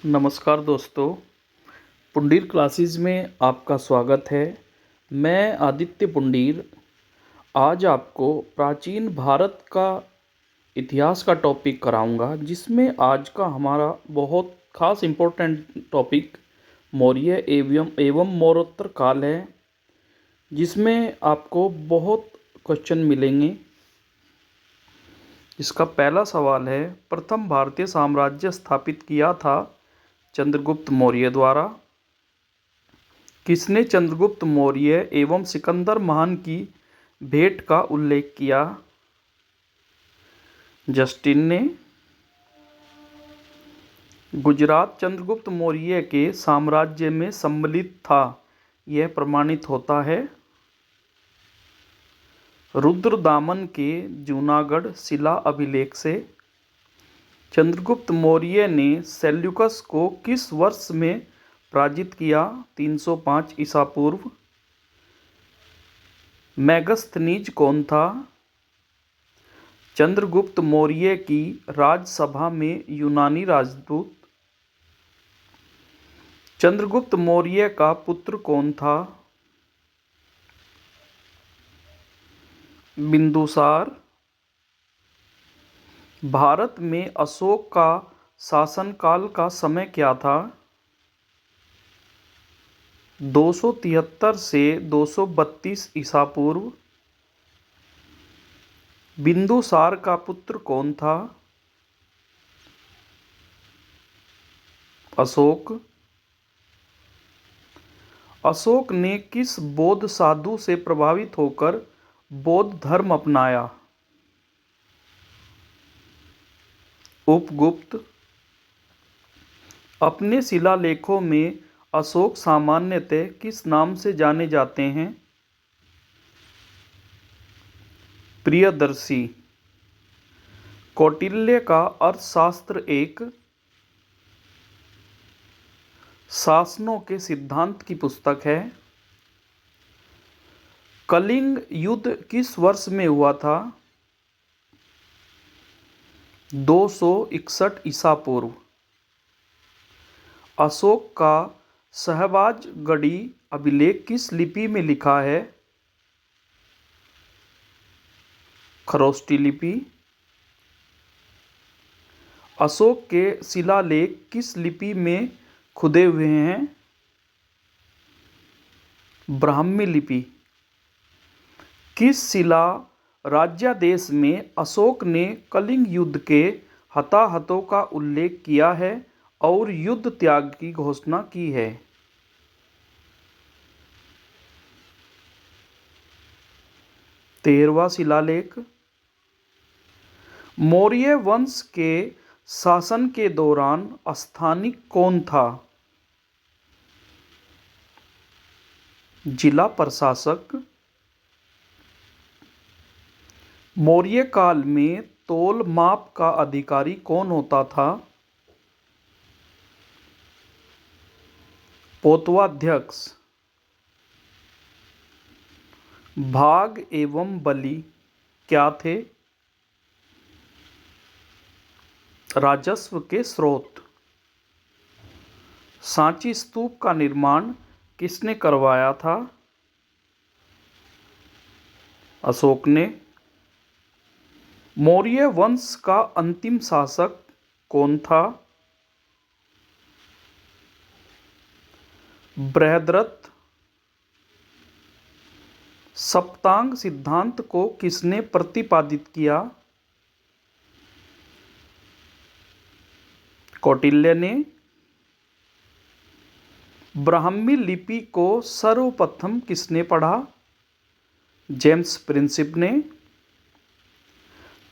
नमस्कार दोस्तों, पुंडीर क्लासेस में आपका स्वागत है। मैं आदित्य पुंडीर आज आपको प्राचीन भारत का इतिहास का टॉपिक कराऊंगा, जिसमें आज का हमारा बहुत खास इम्पोर्टेंट टॉपिक मौर्य एवं मौर्योत्तर काल है, जिसमें आपको बहुत क्वेश्चन मिलेंगे। इसका पहला सवाल है, प्रथम भारतीय साम्राज्य स्थापित किया था चंद्रगुप्त मौर्य द्वारा। किसने चंद्रगुप्त मौर्य एवं सिकंदर महान की भेंट का उल्लेख किया? जस्टिन ने। गुजरात चंद्रगुप्त मौर्य के साम्राज्य में सम्मिलित था, यह प्रमाणित होता है। रुद्रदामन के जूनागढ़ शिला अभिलेख से चंद्रगुप्त मौर्य ने सेल्यूकस को किस वर्ष में पराजित किया? 305 ईसा पूर्व। मेगस्थनीज कौन था? चंद्रगुप्त मौर्य की राजसभा में यूनानी राजदूत। चंद्रगुप्त मौर्य का पुत्र कौन था? बिंदुसार। भारत में अशोक का शासनकाल का समय क्या था? 273 से 232 ईसा पूर्व। बिंदुसार का पुत्र कौन था? अशोक। अशोक ने किस बौद्ध साधु से प्रभावित होकर बौद्ध धर्म अपनाया? उपगुप्त। अपने शिलालेखों में अशोक सामान्यतः किस नाम से जाने जाते हैं? प्रियदर्शी। कौटिल्य का अर्थशास्त्र एक शासनों के सिद्धांत की पुस्तक है। कलिंग युद्ध किस वर्ष में हुआ था? 261 ईसा पूर्व। अशोक का शहबाजगढ़ी अभिलेख किस लिपि में लिखा है? खरोष्टी लिपि। अशोक के शिलालेख किस लिपि में खुदे हुए हैं? ब्राह्मी लिपि। किस शिला राज्यादेश में अशोक ने कलिंग युद्ध के हताहतों का उल्लेख किया है और युद्ध त्याग की घोषणा की है? 13वां शिलालेख। मौर्य वंश के शासन के दौरान स्थानिक कौन था? जिला प्रशासक। मौर्य काल में तौल माप का अधिकारी कौन होता था? पोतवाध्यक्ष। भाग एवं बलि क्या थे? राजस्व के स्रोत। सांची स्तूप का निर्माण किसने करवाया था? अशोक ने। मौर्य वंश का अंतिम शासक कौन था? बृहद्रथ। सप्तांग सिद्धांत को किसने प्रतिपादित किया? कौटिल्य ने। ब्राह्मी लिपि को सर्वप्रथम किसने पढ़ा? जेम्स प्रिंसिप ने।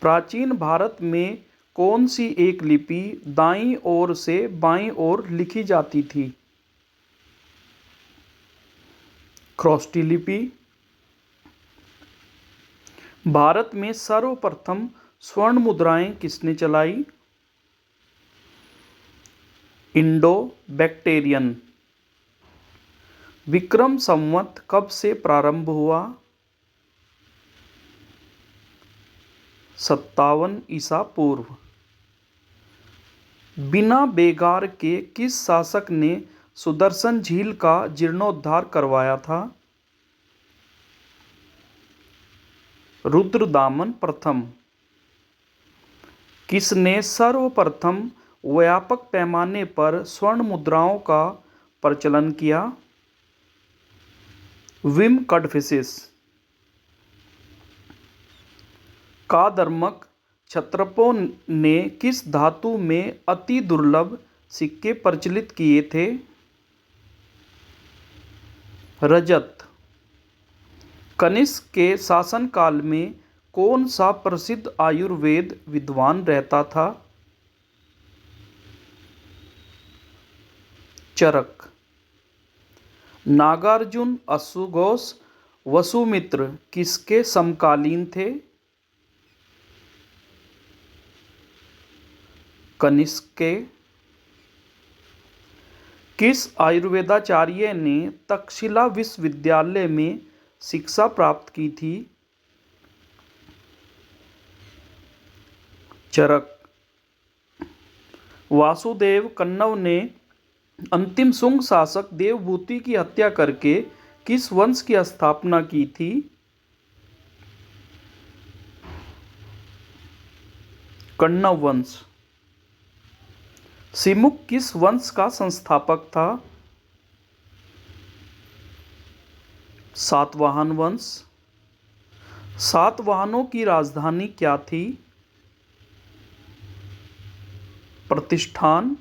प्राचीन भारत में कौन सी एक लिपि दाईं ओर से बाईं ओर लिखी जाती थी? खरोष्टी लिपि। भारत में सर्वप्रथम स्वर्ण मुद्राएं किसने चलाई? Indo Bactrian. विक्रम संवत कब से प्रारंभ हुआ? 57 ईसा पूर्व। बिना बेगार के किस शासक ने सुदर्शन झील का जीर्णोद्धार करवाया था? रुद्रदामन प्रथम। किसने सर्वप्रथम व्यापक पैमाने पर स्वर्ण मुद्राओं का प्रचलन किया? विम कड़फिसिस। कादर्मक क्षत्रपों ने किस धातु में अति दुर्लभ सिक्के प्रचलित किए थे? रजत। कनिष्क के शासनकाल में कौन सा प्रसिद्ध आयुर्वेद विद्वान रहता था? चरक। नागार्जुन, अश्वघोष, वसुमित्र किसके समकालीन थे? कनिष्क के। किस आयुर्वेदाचार्य ने तक्षशिला विश्वविद्यालय में शिक्षा प्राप्त की थी? चरक। वासुदेव कन्नव ने अंतिम शुंग शासक देवभूति की हत्या करके किस वंश की स्थापना की थी? कण्व वंश। सिमुक किस वंश का संस्थापक था? सातवाहन वंश। सातवाहनों की राजधानी क्या थी? प्रतिष्ठान।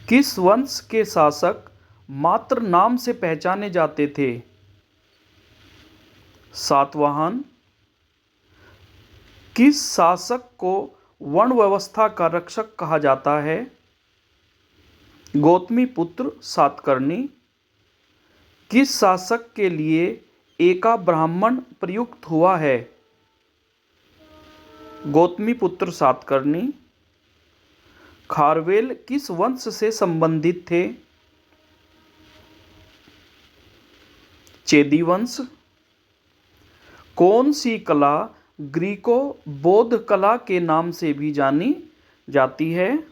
किस वंश के शासक मात्र नाम से पहचाने जाते थे? सातवाहन। किस शासक को वर्ण व्यवस्था का रक्षक कहा जाता है? गौतमीपुत्र सातकर्णी। किस शासक के लिए एका ब्राह्मण प्रयुक्त हुआ है? गौतमीपुत्र सातकर्णी। खारवेल किस वंश से संबंधित थे? चेदी वंश। कौन सी कला ग्रीको बौद्ध कला के नाम से भी जानी जाती है?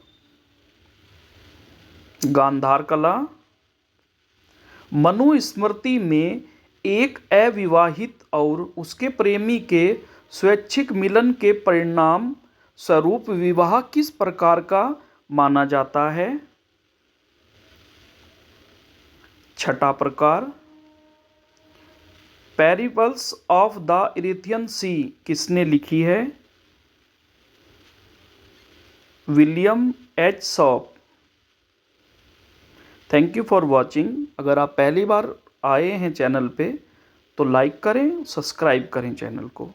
गांधार कला। मनुस्मृति में एक अविवाहित और उसके प्रेमी के स्वैच्छिक मिलन के परिणाम स्वरूप विवाह किस प्रकार का माना जाता है? छठा प्रकार। पैरिपल्स ऑफ द इरिथियन सी किसने लिखी है? William H shop. Thank you for watching. अगर आप पहली बार आए हैं चैनल पे तो लाइक करें, सब्सक्राइब करें चैनल को।